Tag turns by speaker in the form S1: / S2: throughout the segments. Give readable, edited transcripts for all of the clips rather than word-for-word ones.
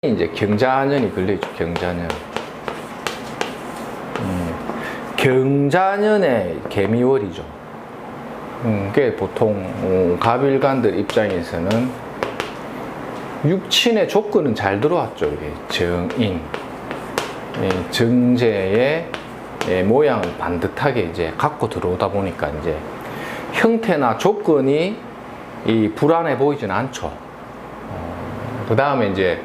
S1: 이제 경자년이 걸려있죠. 경자년. 경자년의 개미월이죠. 그게 보통 갑일간들 입장에서는 육친의 조건은 잘 들어왔죠. 이게 정인, 정제의 모양을 반듯하게 이제 갖고 들어오다 보니까 이제 형태나 조건이 불안해 보이진 않죠. 그 다음에 이제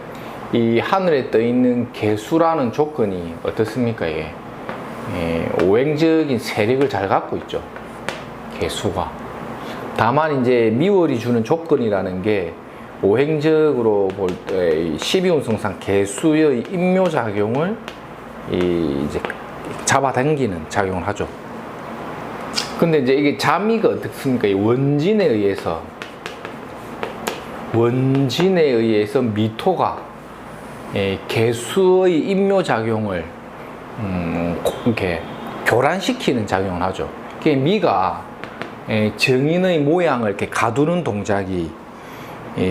S1: 이 하늘에 떠 있는 개수라는 조건이 어떻습니까? 이게 오행적인 세력을 잘 갖고 있죠. 개수가. 다만 이제 미월이 주는 조건이라는 게 오행적으로 볼 때 12운성상 개수의 인묘작용을 이제 잡아당기는 작용을 하죠. 근데 이제 이게 자미가 어떻습니까? 원진에 의해서 미토가 개수의 인묘작용을 이렇게 교란시키는 작용을 하죠. 미가 정인의 모양을 이렇게 가두는 동작이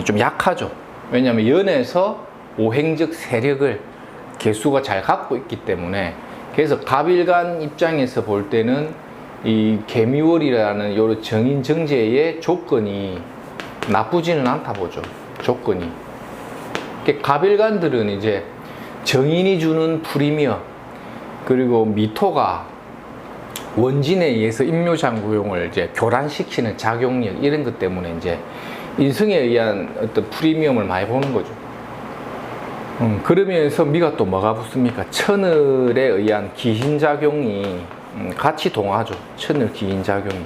S1: 좀 약하죠. 왜냐하면 연에서 오행적 세력을 개수가 잘 갖고 있기 때문에. 그래서 갑일간 입장에서 볼 때는 이 개미월이라는 요 정인 정제의 조건이 나쁘지는 않다 보죠. 조건이. 갑일간들은 이제 정인이 주는 프리미엄, 그리고 미토가 원진에 의해서 인묘장구용을 이제 교란시키는 작용력, 이런 것 때문에 이제 인성에 의한 어떤 프리미엄을 많이 보는 거죠. 그러면서 미가 또 뭐가 붙습니까? 천을에 의한 기인작용이 같이 동하죠. 천을 기인작용이.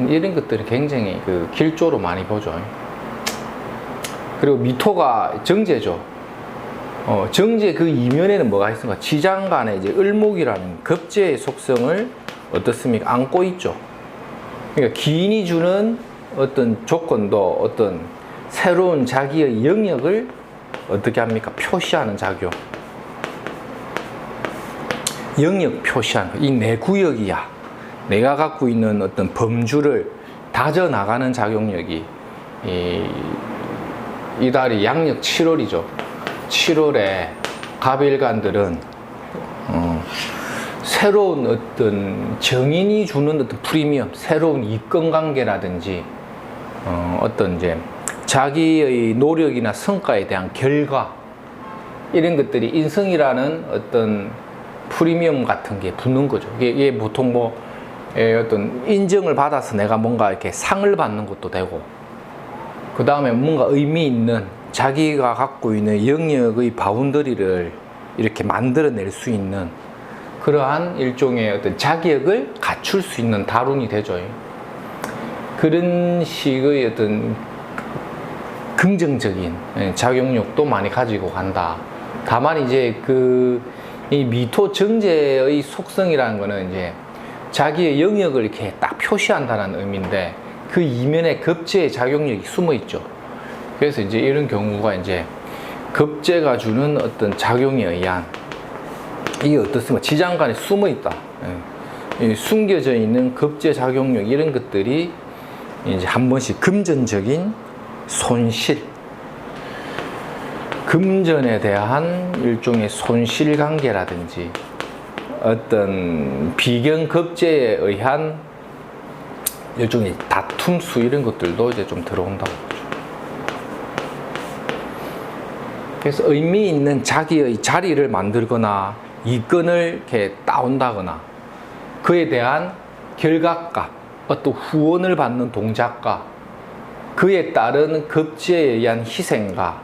S1: 이런 것들이 굉장히 그 길조로 많이 보죠. 그리고 미토가 정제죠. 정제 그 이면에는 뭐가 있습니까? 지장간에 이제 을목이라는 급제의 속성을 어떻습니까? 안고 있죠. 그러니까 기인이 주는 어떤 조건도 어떤 새로운 자기의 영역을 어떻게 합니까? 표시하는 작용. 영역 표시하는, 이 내 구역이야. 내가 갖고 있는 어떤 범주를 다져나가는 작용력이 이달이 양력 7월이죠. 7월에 갑일간들은 새로운 어떤 정인이 주는 어떤 프리미엄, 새로운 이권 관계라든지 어떤 이제 자기의 노력이나 성과에 대한 결과, 이런 것들이 인성이라는 어떤 프리미엄 같은 게 붙는 거죠. 이게 보통 뭐 어떤 인정을 받아서 내가 뭔가 이렇게 상을 받는 것도 되고, 그 다음에 뭔가 의미 있는 자기가 갖고 있는 영역의 바운더리를 이렇게 만들어낼 수 있는 그러한 일종의 어떤 자격을 갖출 수 있는 다룬이 되죠. 그런 식의 어떤 긍정적인 작용력도 많이 가지고 간다. 다만 이제 이 미토 정제의 속성이라는 거는 이제 자기의 영역을 이렇게 딱 표시한다는 의미인데, 그 이면에 급제의 작용력이 숨어 있죠. 그래서 이제 이런 경우가 이제 급제가 주는 어떤 작용에 의한, 이게 어떻습니까? 지장간에 숨어 있다. 숨겨져 있는 급제 작용력, 이런 것들이 이제 한 번씩 금전적인 손실, 금전에 대한 일종의 손실 관계라든지 어떤 비경급제에 의한 일종의 다툼수, 이런 것들도 이제 좀 들어온다고 보죠. 그래서 의미 있는 자기의 자리를 만들거나 이권을 이렇게 따온다거나, 그에 대한 결과값, 어떤 후원을 받는 동작과 그에 따른 급제에 의한 희생과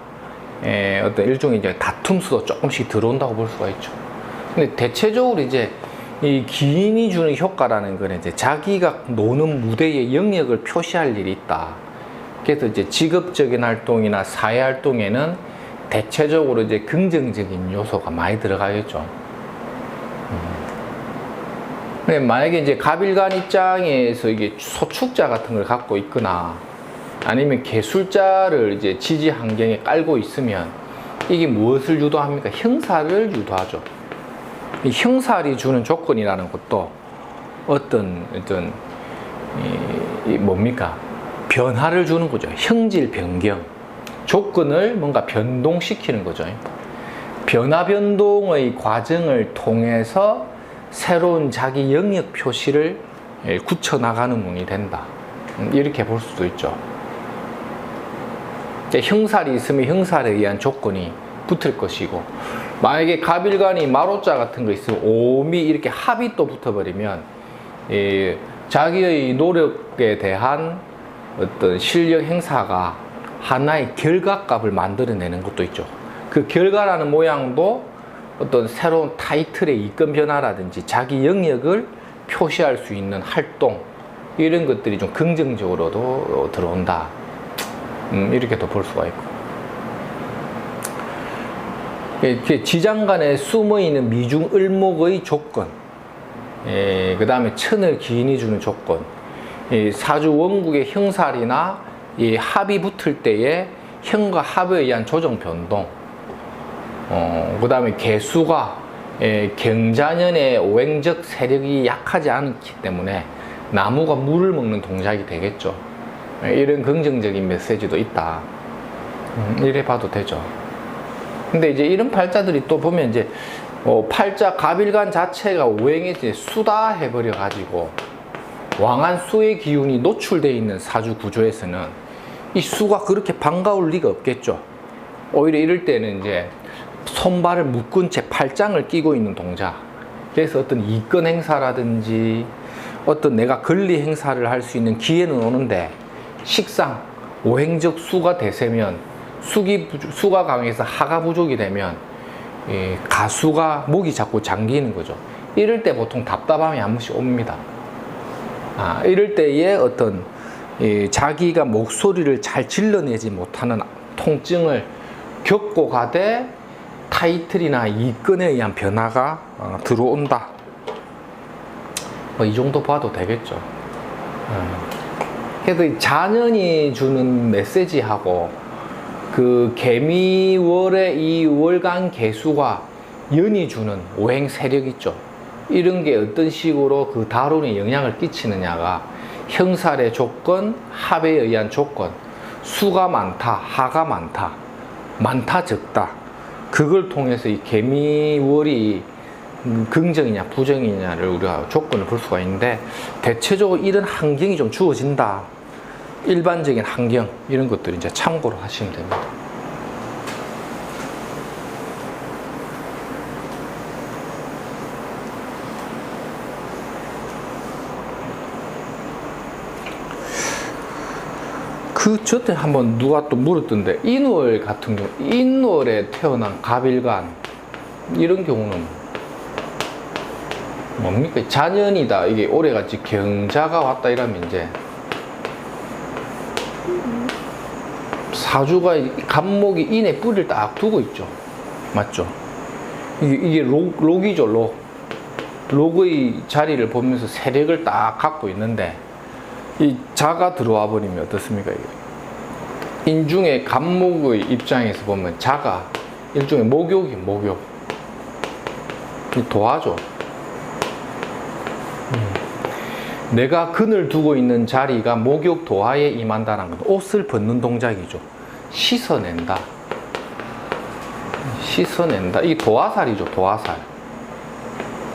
S1: 어떤 일종의 이제 다툼수도 조금씩 들어온다고 볼 수가 있죠. 근데 대체적으로 이제 이 기인이 주는 효과라는 건 이제 자기가 노는 무대의 영역을 표시할 일이 있다. 그래서 이제 직업적인 활동이나 사회 활동에는 대체적으로 이제 긍정적인 요소가 많이 들어가겠죠. 근데 만약에 이제 갑일간 입장에서 이게 소축자 같은 걸 갖고 있거나 아니면 개술자를 이제 지지 환경에 깔고 있으면 이게 무엇을 유도합니까? 형사를 유도하죠. 이 형살이 주는 조건이라는 것도 어떤 뭡니까? 변화를 주는 거죠. 형질 변경, 조건을 뭔가 변동시키는 거죠. 변화 변동의 과정을 통해서 새로운 자기 영역 표시를 굳혀나가는 운이 된다. 이렇게 볼 수도 있죠. 형살이 있으면 형살에 의한 조건이 붙을 것이고, 만약에 갑일간이 마로자 같은 거 있으면 오미 이렇게 합이 또 붙어버리면 자기의 노력에 대한 어떤 실력 행사가 하나의 결과값을 만들어내는 것도 있죠. 그 결과라는 모양도 어떤 새로운 타이틀의 이권 변화라든지 자기 영역을 표시할 수 있는 활동, 이런 것들이 좀 긍정적으로도 들어온다. 이렇게도 볼 수가 있고, 지장간에 숨어있는 미중 을목의 조건, 그 다음에 천을 기인이 주는 조건, 사주 원국의 형살이나 합이 붙을 때에 형과 합에 의한 조정 변동, 그 다음에 개수가 경자년의 오행적 세력이 약하지 않기 때문에 나무가 물을 먹는 동작이 되겠죠. 이런 긍정적인 메시지도 있다. 이래 봐도 되죠. 근데 이제 이런 팔자들이 또 보면 이제 팔자 갑일간 자체가 오행에 이제 수다 해버려 가지고 왕한 수의 기운이 노출되어 있는 사주 구조에서는 이 수가 그렇게 반가울 리가 없겠죠. 오히려 이럴 때는 이제 손발을 묶은 채 팔짱을 끼고 있는 동작, 그래서 어떤 이권 행사라든지 어떤 내가 권리 행사를 할 수 있는 기회는 오는데, 식상 오행적 수가 대세면 수가 강해서 하가 부족이 되면 가수가 목이 자꾸 잠기는 거죠. 이럴 때 보통 답답함이 한 번씩 옵니다. 이럴 때에 어떤 자기가 목소리를 잘 질러내지 못하는 통증을 겪고 가되 타이틀이나 이권에 의한 변화가 들어온다. 이 정도 봐도 되겠죠. 그래서 자년이 주는 메시지하고 그 개미월의 이 월간 개수가 연이 주는 오행 세력 있죠. 이런 게 어떤 식으로 그 다룬에 영향을 끼치느냐가 형살의 조건, 합에 의한 조건, 수가 많다, 하가 많다, 많다, 적다, 그걸 통해서 이 개미월이 긍정이냐 부정이냐를 우리가 조건을 볼 수가 있는데, 대체적으로 이런 환경이 좀 주어진다. 일반적인 환경, 이런 것들 이제 참고로 하시면 됩니다. 저때 한번 누가 또 물었던데, 인월 같은 경우, 인월에 태어난 갑일간, 이런 경우는 뭡니까? 자년이다. 이게 올해같이 경자가 왔다 이러면 이제 사주가 갑목이 인에 뿌리를 딱 두고 있죠. 맞죠? 이게 록이죠, 록. 록의 자리를 보면서 세력을 딱 갖고 있는데, 이 자가 들어와 버리면 어떻습니까? 인중의 갑목의 입장에서 보면 자가 일종의 목욕이 목욕. 도화죠. 내가 근을 두고 있는 자리가 목욕 도화에 임한다는 건 옷을 벗는 동작이죠. 씻어낸다. 씻어낸다. 이 도화살이죠, 도화살.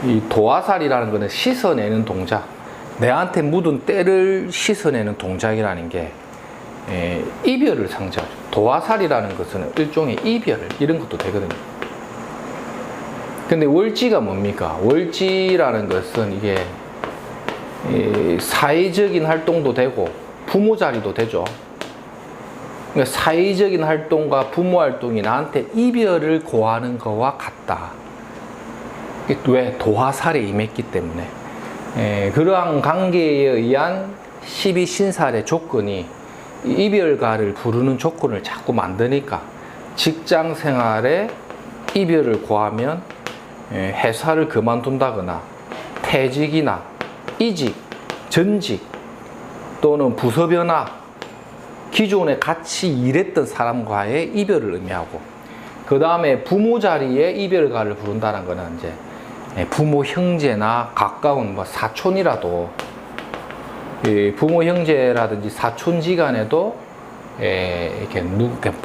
S1: 이 도화살이라는 것은 씻어내는 동작. 내한테 묻은 때를 씻어내는 동작이라는 게 이별을 상징하죠. 도화살이라는 것은 일종의 이별, 이런 것도 되거든요. 근데 월지가 뭡니까? 월지라는 것은 이게 사회적인 활동도 되고 부모 자리도 되죠. 그러니까 사회적인 활동과 부모 활동이 나한테 이별을 고하는 거와 같다. 왜? 도화살에 임했기 때문에. 그러한 관계에 의한 12신살의 조건이 이별가를 부르는 조건을 자꾸 만드니까, 직장 생활에 이별을 고하면 회사를 그만둔다거나 퇴직이나 이직, 전직 또는 부서 변화, 기존에 같이 일했던 사람과의 이별을 의미하고, 그 다음에 부모 자리에 이별가를 부른다는 것은 이제 부모 형제나 가까운 뭐 사촌이라도, 부모 형제라든지 사촌지간에도 이렇게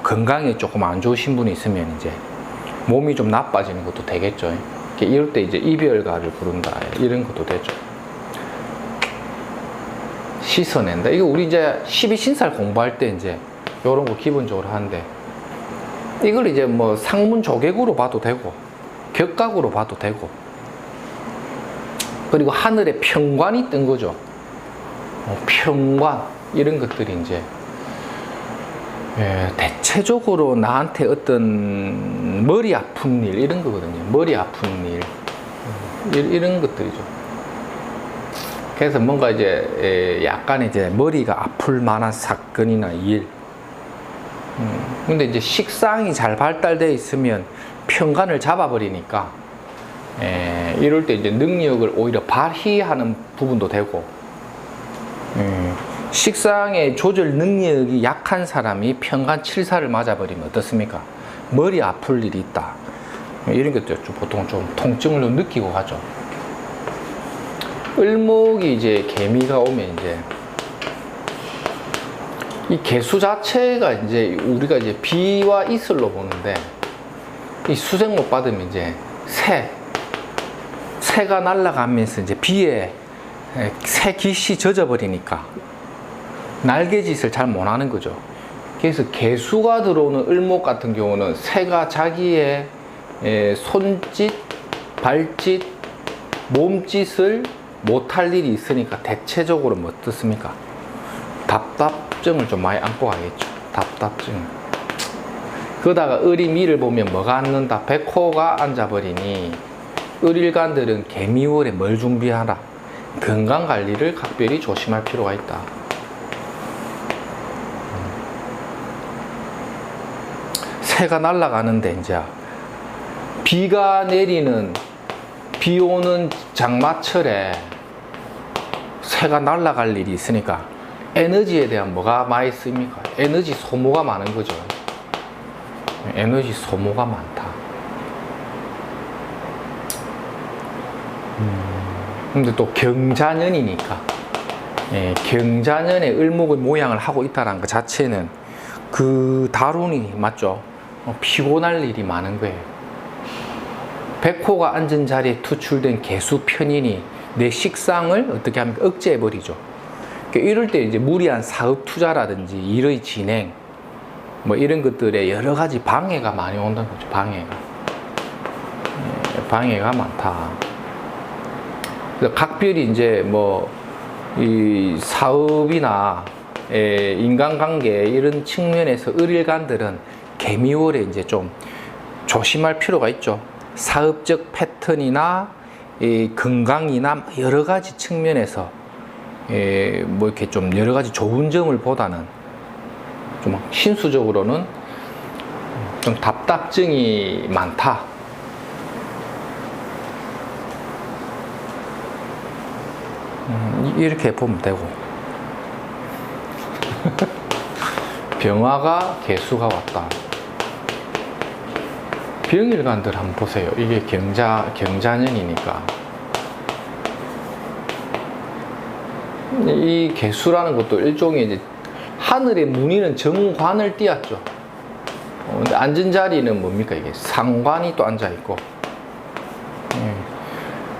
S1: 건강에 조금 안 좋으신 분이 있으면 이제 몸이 좀 나빠지는 것도 되겠죠. 이럴 때 이제 이별가를 부른다 이런 것도 되죠. 씻어낸다. 이거 우리 이제 12신살 공부할 때 이제 이런 거 기본적으로 하는데, 이걸 이제 뭐 상문 조객으로 봐도 되고 격각으로 봐도 되고, 그리고 하늘에 평관이 뜬 거죠. 평관 이런 것들이 이제 대체적으로 나한테 어떤 머리 아픈 일 이런 거거든요. 머리 아픈 일 이런 것들이죠. 그래서 뭔가 이제 약간 이제 머리가 아플 만한 사건이나 일. 근데 이제 식상이 잘 발달되어 있으면 평간을 잡아버리니까 이럴 때 이제 능력을 오히려 발휘하는 부분도 되고, 식상의 조절 능력이 약한 사람이 평간 칠사를 맞아버리면 어떻습니까? 머리 아플 일이 있다. 이런 것들 보통 좀 통증을 느끼고 가죠. 을목이 이제 개미가 오면 이제 이 개수 자체가 이제 우리가 이제 비와 이슬로 보는데, 이 수생목 받으면 이제 새가 날아가면서 이제 비에 새 깃이 젖어버리니까 날개짓을 잘 못하는 거죠. 그래서 개수가 들어오는 을목 같은 경우는 새가 자기의 손짓, 발짓, 몸짓을 못할 일이 있으니까 대체적으로 뭐 어떻습니까? 답답증을 좀 많이 안고 가겠죠. 답답증. 그러다가 을이 미를 보면 뭐가 앉는다? 백호가 앉아버리니 을일간들은 개미월에 뭘 준비하라? 건강관리를 각별히 조심할 필요가 있다. 새가 날아가는데 이제 비가 내리는, 비 오는 장마철에 새가 날아갈 일이 있으니까 에너지에 대한 뭐가 많이 쓰입니까? 에너지 소모가 많은 거죠. 에너지 소모가 많다. 근데 또 경자년이니까, 경자년에 을목의 모양을 하고 있다는 것 자체는 그 다룬이 맞죠? 피곤할 일이 많은 거예요. 백호가 앉은 자리에 투출된 개수 편인이 내 식상을 어떻게 합니까? 억제해버리죠. 그러니까 이럴 때 이제 무리한 사업 투자라든지 일의 진행, 뭐 이런 것들에 여러 가지 방해가 많이 온다는 거죠. 방해가 많다. 그래서 각별히 이제 뭐 이 사업이나 인간관계 이런 측면에서 을일간들은 개미월에 이제 좀 조심할 필요가 있죠. 사업적 패턴이나 건강이나 여러 가지 측면에서 뭐 이렇게 좀 여러 가지 좋은 점을 보다는 좀 신수적으로는 좀 답답증이 많다. 이렇게 보면 되고, 병화가 개수가 왔다. 병일간들 한번 보세요. 이게 경자년이니까 이 개수라는 것도 일종의 이제 하늘의 무늬는 정관을 띄었죠. 근데 앉은 자리는 뭡니까? 이게 상관이 또 앉아 있고,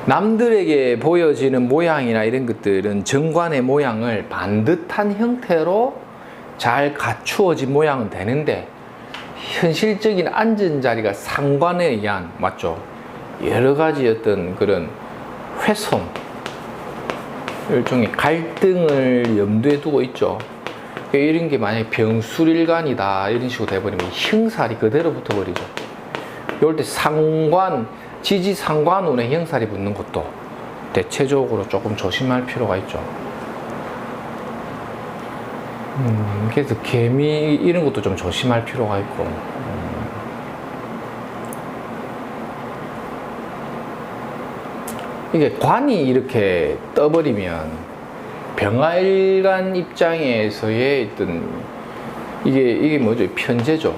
S1: 남들에게 보여지는 모양이나 이런 것들은 정관의 모양을 반듯한 형태로 잘 갖추어진 모양은 되는데, 현실적인 앉은 자리가 상관에 의한, 맞죠? 여러 가지 어떤 그런 훼손, 일종의 갈등을 염두에 두고 있죠. 이런 게 만약에 병술일간이다 이런 식으로 돼버리면 형살이 그대로 붙어버리죠. 이럴 때 상관, 지지상관운에 형살이 붙는 것도 대체적으로 조금 조심할 필요가 있죠. 그래서 개미 이런 것도 좀 조심할 필요가 있고, 이게 관이 이렇게 떠버리면 병화일간 입장에서의 어떤 이게 뭐죠? 편제죠.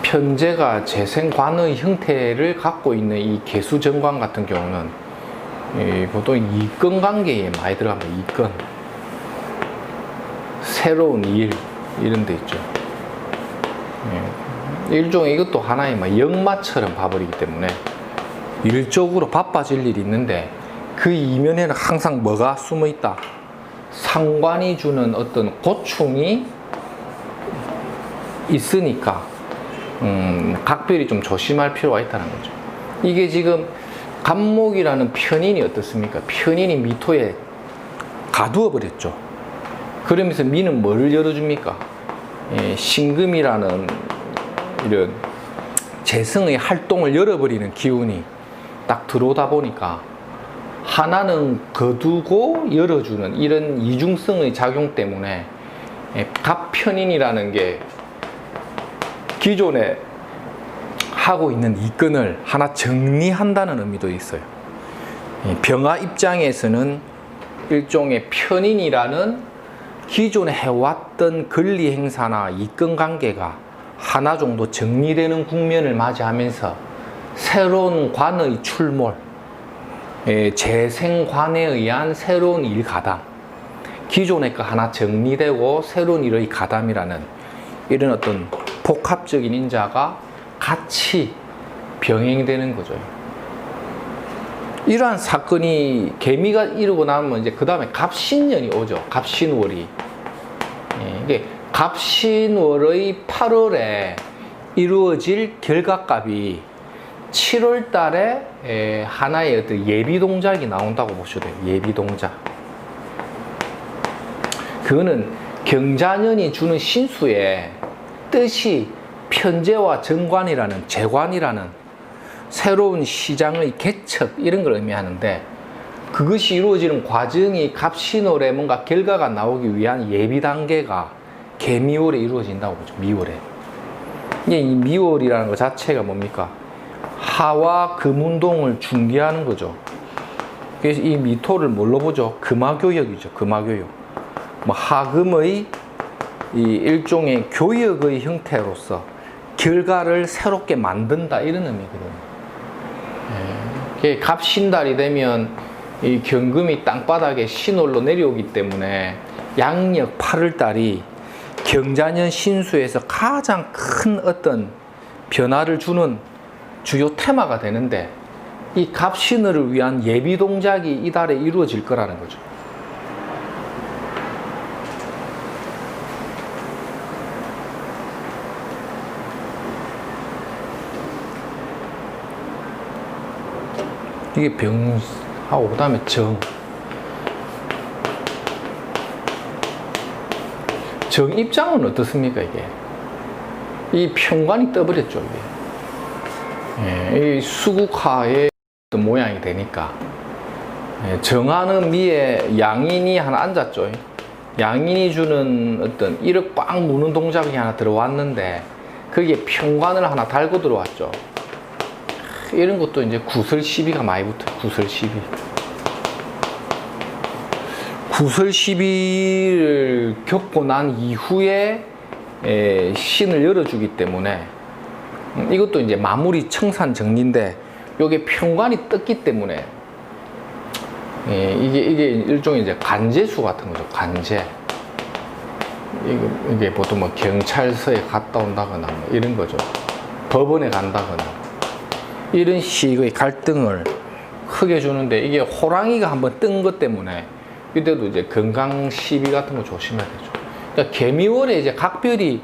S1: 편제가 재생관의 형태를 갖고 있는 이 개수정관 같은 경우는 보통 이권 관계에 많이 들어갑니다. 이권. 새로운 일 이런 데 있죠. 일종의 이것도 하나의 막 역마처럼 봐버리기 때문에 일적으로 바빠질 일이 있는데 그 이면에는 항상 뭐가 숨어 있다. 상관이 주는 어떤 고충이 있으니까 각별히 좀 조심할 필요가 있다는 거죠. 이게 지금 갑목이라는 편인이 어떻습니까? 편인이 미토에 가두어 버렸죠. 그러면서 미는 뭐를 열어줍니까? 신금이라는 이런 재성의 활동을 열어버리는 기운이 딱 들어오다 보니까 하나는 거두고 열어주는 이런 이중성의 작용 때문에 갑편인이라는 게 기존에 하고 있는 이건을 하나 정리한다는 의미도 있어요. 병화 입장에서는 일종의 편인이라는 기존에 해왔던 권리 행사나 이권 관계가 하나 정도 정리되는 국면을 맞이하면서 새로운 관의 출몰, 재생관에 의한 새로운 일 가담, 기존의 거 하나 정리되고 새로운 일의 가담이라는 이런 어떤 복합적인 인자가 같이 병행되는 거죠. 이러한 사건이 개미가 이루고 나면 이제 그 다음에 갑신년이 오죠. 갑신월이. 이게 갑신월의 8월에 이루어질 결과값이 7월 달에 하나의 어떤 예비 동작이 나온다고 보셔도 돼요. 예비 동작. 그거는 경자년이 주는 신수의 뜻이 편재와 정관이라는 재관이라는 새로운 시장의 개척 이런 걸 의미하는데 그것이 이루어지는 과정이 갑신월에 뭔가 결과가 나오기 위한 예비 단계가 개미월에 이루어진다고 보죠. 미월에. 이게 이 미월이라는 것 자체가 뭡니까? 하와 금운동을 중개하는 거죠. 그래서 이 미토를 뭘로 보죠? 금화교역이죠. 금화교역. 뭐 하금의 이 일종의 교역의 형태로서 결과를 새롭게 만든다 이런 의미거든요. 갑신달이 되면 이 경금이 땅바닥에 신월로 내려오기 때문에 양력 8월달이 경자년 신수에서 가장 큰 어떤 변화를 주는 주요 테마가 되는데 이 갑신월을 위한 예비 동작이 이 달에 이루어질 거라는 거죠. 이게 병하고 그 다음에 정 입장은 어떻습니까? 이게 이 편관이 떠버렸죠. 이게 이 수국화의 어떤 모양이 되니까 정하는 미에 양인이 하나 앉았죠. 양인이 주는 어떤 이를 꽉 무는 동작이 하나 들어왔는데 거기에 편관을 하나 달고 들어왔죠. 이런 것도 이제 구설 시비가 많이 붙어요. 구설 시비. 구설 시비를 겪고 난 이후에 신을 열어주기 때문에 이것도 이제 마무리 청산 정리인데 요게 편관이 떴기 때문에 이게 일종의 이제 간제수 같은 거죠. 간제. 이게 보통 뭐 경찰서에 갔다 온다거나 뭐 이런 거죠. 법원에 간다거나. 이런 식의 갈등을 크게 주는데 이게 호랑이가 한번 뜬 것 때문에 이때도 이제 건강 시비 같은 거 조심해야 되죠. 그러니까 개미월에 이제 각별히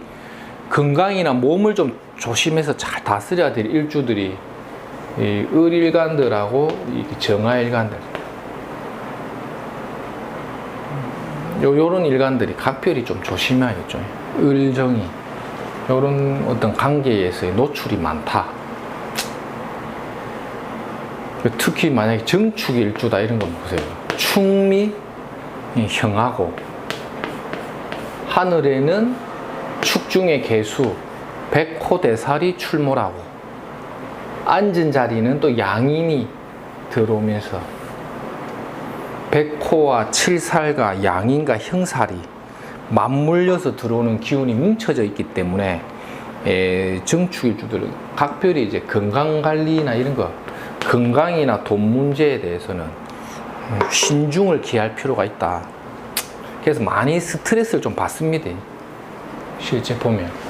S1: 건강이나 몸을 좀 조심해서 잘 다스려야 될 일주들이 이 을일간들하고 이 정화일간들 요런 일간들이 각별히 좀 조심해야겠죠. 을정이 요런 어떤 관계에서의 노출이 많다. 특히 만약에 정축이 일주다 이런 거 보세요. 충미 형하고 하늘에는 축중의 개수 백호대살이 출몰하고 앉은 자리는 또 양인이 들어오면서 백호와 칠살과 양인과 형살이 맞물려서 들어오는 기운이 뭉쳐져 있기 때문에 정축일주들은 각별히 이제 건강관리나 이런 거 건강이나 돈 문제에 대해서는 신중을 기할 필요가 있다. 그래서 많이 스트레스를 좀 받습니다. 실제 보면.